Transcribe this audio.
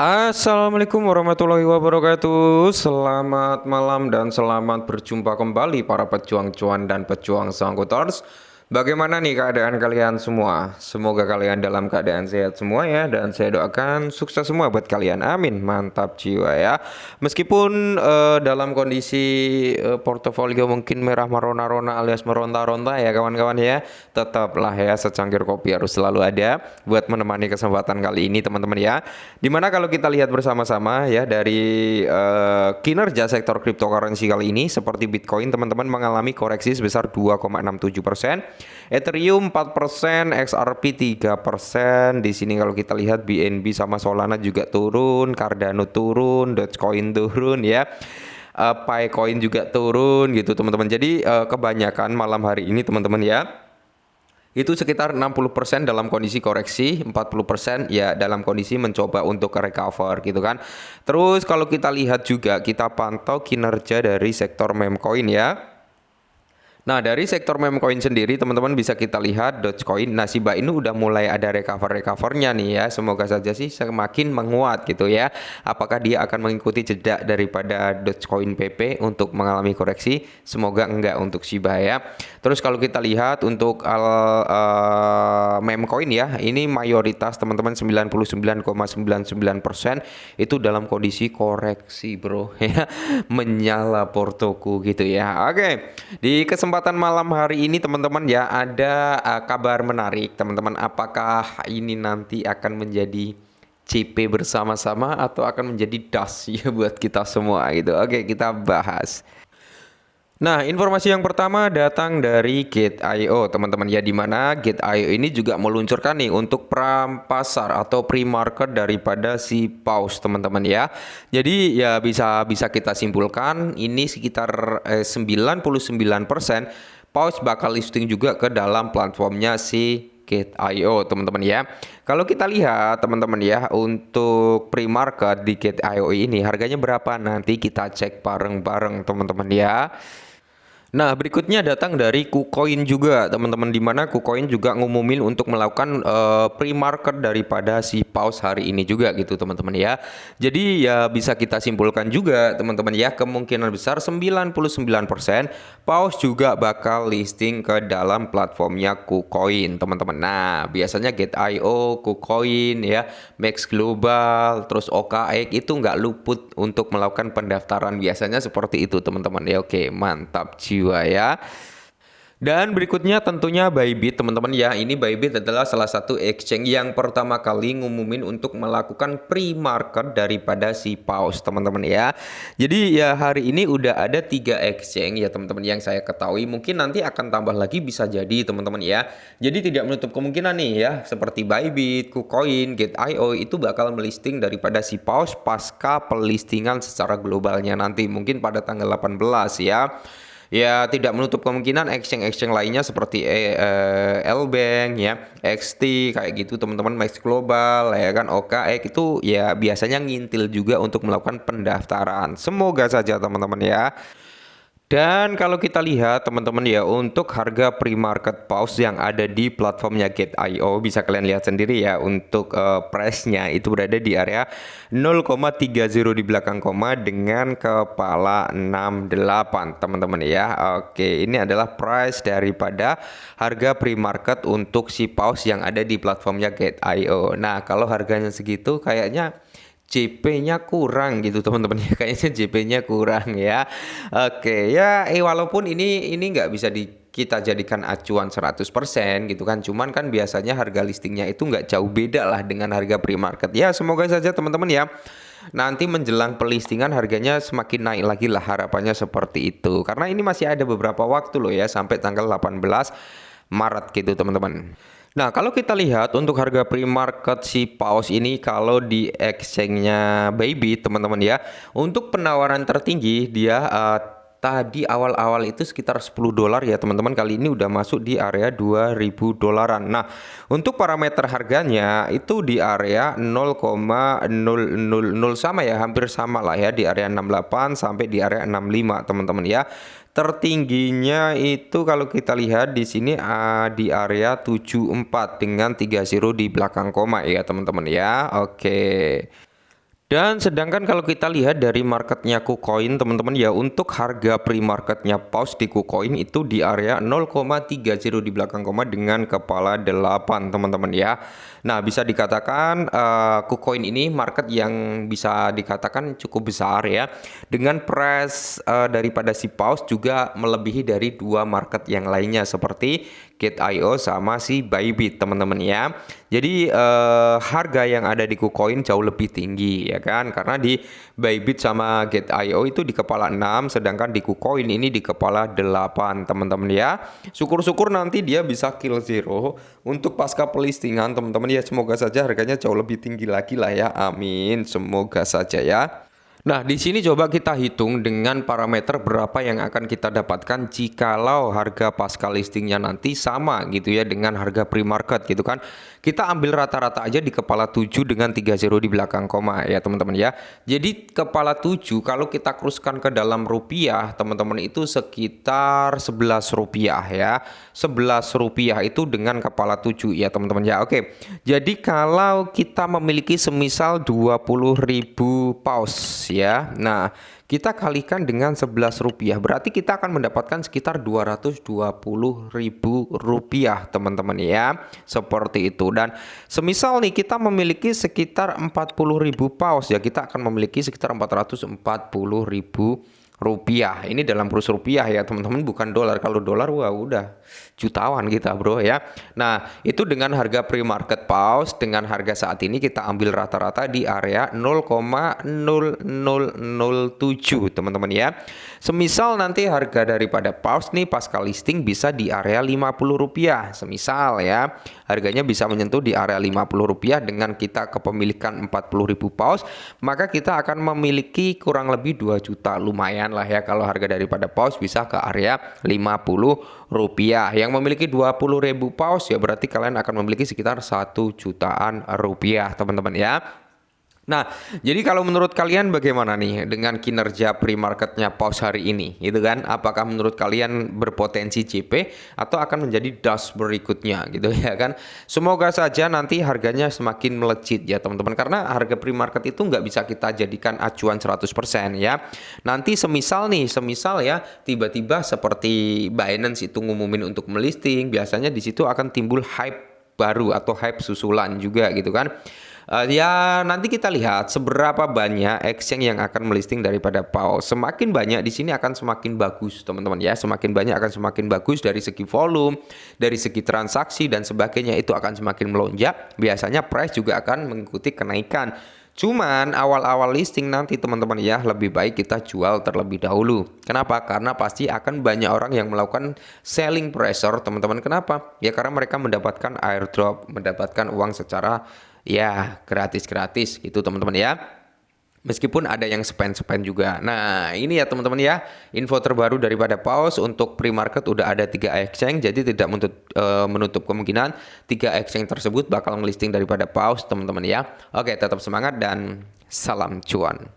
Assalamualaikum warahmatullahi wabarakatuh. Selamat malam dan selamat berjumpa kembali para pejuang cuan dan pejuang sangkuters. Bagaimana nih keadaan kalian semua? Semoga kalian dalam keadaan sehat semua ya, dan saya doakan sukses semua buat kalian. Amin. Mantap jiwa ya. Meskipun dalam kondisi portofolio mungkin merah merona-rona alias meronta-ronta ya kawan-kawan ya, tetaplah ya secangkir kopi harus selalu ada buat menemani kesempatan kali ini teman-teman ya. Dimana kalau kita lihat bersama-sama ya dari kinerja sektor cryptocurrency kali ini, seperti Bitcoin teman-teman mengalami koreksi sebesar 2,67%, Ethereum 4%, XRP 3%. Di sini kalau kita lihat BNB sama Solana juga turun, Cardano turun, Dogecoin turun ya. Picoin juga turun gitu teman-teman. Jadi kebanyakan malam hari ini teman-teman ya, itu sekitar 60% dalam kondisi koreksi, 40% ya dalam kondisi mencoba untuk recover gitu kan. Terus kalau kita lihat juga, kita pantau kinerja dari sektor meme coin ya. Nah, dari sektor meme coin sendiri teman-teman bisa kita lihat Dogecoin, nah Shiba Inu udah mulai ada recovernya nih ya. Semoga saja sih semakin menguat gitu ya. Apakah dia akan mengikuti jejak daripada Dogecoin PP untuk mengalami koreksi? Semoga enggak untuk Shiba ya. Terus kalau kita lihat untuk meme coin ya, ini mayoritas teman-teman 99,99% itu dalam kondisi koreksi bro ya. Menyala portoku gitu ya. Oke, di kesempatan malam hari ini teman-teman ya, ada kabar menarik teman-teman. Apakah ini nanti akan menjadi CP bersama-sama atau akan menjadi das ya buat kita semua gitu. Oke, kita bahas. Nah, informasi yang pertama datang dari Gate.io teman-teman ya, di mana Gate.io ini juga meluncurkan nih untuk pasar atau pre-market daripada si Paus teman-teman ya. Jadi ya bisa kita simpulkan ini sekitar 99% Paus bakal listing juga ke dalam platformnya si Gate.io teman-teman ya. Kalau kita lihat teman-teman ya, untuk pre-market di Gate.io ini harganya berapa, nanti kita cek bareng-bareng teman-teman ya. Nah, berikutnya datang dari KuCoin juga, teman-teman, di mana KuCoin juga ngumumin untuk melakukan pre-market daripada si Paus hari ini juga gitu, teman-teman ya. Jadi ya bisa kita simpulkan juga, teman-teman ya, kemungkinan besar 99% Paus juga bakal listing ke dalam platformnya KuCoin, teman-teman. Nah, biasanya Gate.io, KuCoin ya, Max Global, terus OKX itu nggak luput untuk melakukan pendaftaran, biasanya seperti itu, teman-teman ya. Oke, mantap jiwa ya. Dan berikutnya tentunya Bybit teman-teman ya. Ini Bybit adalah salah satu exchange yang pertama kali ngumumin untuk melakukan pre-market daripada si Paus teman-teman ya. Jadi ya hari ini udah ada 3 exchange ya teman-teman yang saya ketahui. Mungkin nanti akan tambah lagi bisa jadi teman-teman ya. Jadi tidak menutup kemungkinan nih ya, seperti Bybit, KuCoin, Gate.io itu bakal melisting daripada si Paus pasca pelistingan secara globalnya nanti mungkin pada tanggal 18 ya. Ya tidak menutup kemungkinan exchange-exchange lainnya seperti Lbank ya, XT kayak gitu teman-teman, Max Global ya kan, OKX itu ya biasanya ngintil juga untuk melakukan pendaftaran. Semoga saja teman-teman ya. Dan kalau kita lihat teman-teman ya, untuk harga pre-market pause yang ada di platformnya Gate.io bisa kalian lihat sendiri ya, untuk price-nya itu berada di area 0,30 di belakang koma dengan kepala 68 teman-teman ya. Oke, ini adalah price daripada harga pre-market untuk si pause yang ada di platformnya Gate.io. Nah, kalau harganya segitu kayaknya JP-nya kurang gitu teman-teman ya, kayaknya JP-nya kurang ya. Oke ya, walaupun ini nggak bisa kita jadikan acuan 100% gitu kan, cuman kan biasanya harga listingnya itu nggak jauh beda lah dengan harga pre-market ya. Semoga saja teman-teman ya nanti menjelang pelistingan harganya semakin naik lagi lah, harapannya seperti itu, karena ini masih ada beberapa waktu loh ya, sampai tanggal 18 Maret gitu teman-teman. Nah, kalau kita lihat untuk harga pre-market si Paus ini, kalau di exchange-nya Bybit teman-teman ya, untuk penawaran tertinggi dia tadi awal-awal itu sekitar $10 ya teman-teman, kali ini udah masuk di area $2.000. Nah, untuk parameter harganya itu di area 0,000 sama ya, hampir sama lah ya, di area 68 sampai di area 65 teman-teman ya. Tertingginya itu kalau kita lihat di sini di area 74 dengan 30 di belakang koma ya teman-teman ya. Oke. Dan sedangkan kalau kita lihat dari marketnya KuCoin teman-teman ya, untuk harga pre-marketnya pause di KuCoin itu di area 0,30 di belakang koma dengan kepala 8 teman-teman ya. Nah bisa dikatakan KuCoin ini market yang bisa dikatakan cukup besar ya, dengan price daripada si pause juga melebihi dari dua market yang lainnya seperti Gate.io sama si Bybit teman-teman ya. Jadi harga yang ada di KuCoin jauh lebih tinggi ya kan, karena di Bybit sama Gate.io itu di kepala 6, sedangkan di KuCoin ini di kepala 8 teman-teman ya. Syukur-syukur nanti dia bisa kill zero untuk pasca pelistingan teman-teman ya, semoga saja harganya jauh lebih tinggi lagi lah ya, amin, semoga saja ya. Nah, di sini coba kita hitung dengan parameter berapa yang akan kita dapatkan jikalau harga pasca listingnya nanti sama gitu ya dengan harga pre-market gitu kan. Kita ambil rata-rata aja di kepala 7 dengan 30 di belakang koma ya teman-teman ya. Jadi kepala 7 kalau kita kruskan ke dalam rupiah teman-teman itu sekitar 11 rupiah ya. 11 rupiah itu dengan kepala 7 ya teman-teman ya. Oke. Jadi kalau kita memiliki semisal 20.000 paus ya. Nah, kita kalikan dengan 11 rupiah, berarti kita akan mendapatkan sekitar 220.000 rupiah teman-teman ya. Seperti itu. Dan semisal nih kita memiliki sekitar 40.000 paus ya, kita akan memiliki sekitar 440.000 rupiah. Ini dalam kurs rupiah ya teman-teman, bukan dolar. Kalau dolar wah udah jutawan kita bro ya. Nah itu dengan harga pre-market pause, dengan harga saat ini kita ambil rata-rata di area 0,0007 teman-teman ya. Semisal nanti harga daripada pause nih pasca listing bisa di area 50 rupiah semisal ya, harganya bisa menyentuh di area 50 rupiah dengan kita kepemilikan 40.000 paus, maka kita akan memiliki kurang lebih 2 juta, lumayan lah ya kalau harga daripada paus bisa ke area 50 rupiah. Yang memiliki 20.000 paus ya berarti kalian akan memiliki sekitar 1 jutaan rupiah teman-teman ya. Nah, jadi kalau menurut kalian bagaimana nih dengan kinerja pre-marketnya pause hari ini, gitu kan? Apakah menurut kalian berpotensi JP atau akan menjadi dust berikutnya, gitu ya kan? Semoga saja nanti harganya semakin melejit ya teman-teman, karena harga pre-market itu nggak bisa kita jadikan acuan 100% ya. Nanti semisal ya tiba-tiba seperti Binance itu ngumumin untuk melisting, biasanya di situ akan timbul hype baru atau hype susulan juga gitu kan. Ya nanti kita lihat seberapa banyak exchange yang akan melisting daripada PAO. Semakin banyak di sini akan semakin bagus teman-teman ya. Semakin banyak akan semakin bagus dari segi volume, dari segi transaksi dan sebagainya, itu akan semakin melonjak. Biasanya price juga akan mengikuti kenaikan. Cuman awal-awal listing nanti teman-teman ya lebih baik kita jual terlebih dahulu. Kenapa? Karena pasti akan banyak orang yang melakukan selling pressure teman-teman. Kenapa? Ya karena mereka mendapatkan airdrop, mendapatkan uang secara ya gratis-gratis gitu teman-teman ya. Meskipun ada yang spend juga. Nah ini ya teman-teman ya, info terbaru daripada Paus. Untuk pre-market udah ada 3 exchange, jadi tidak menutup kemungkinan 3 exchange tersebut bakal melisting daripada Paus teman-teman ya. Oke, tetap semangat dan salam cuan.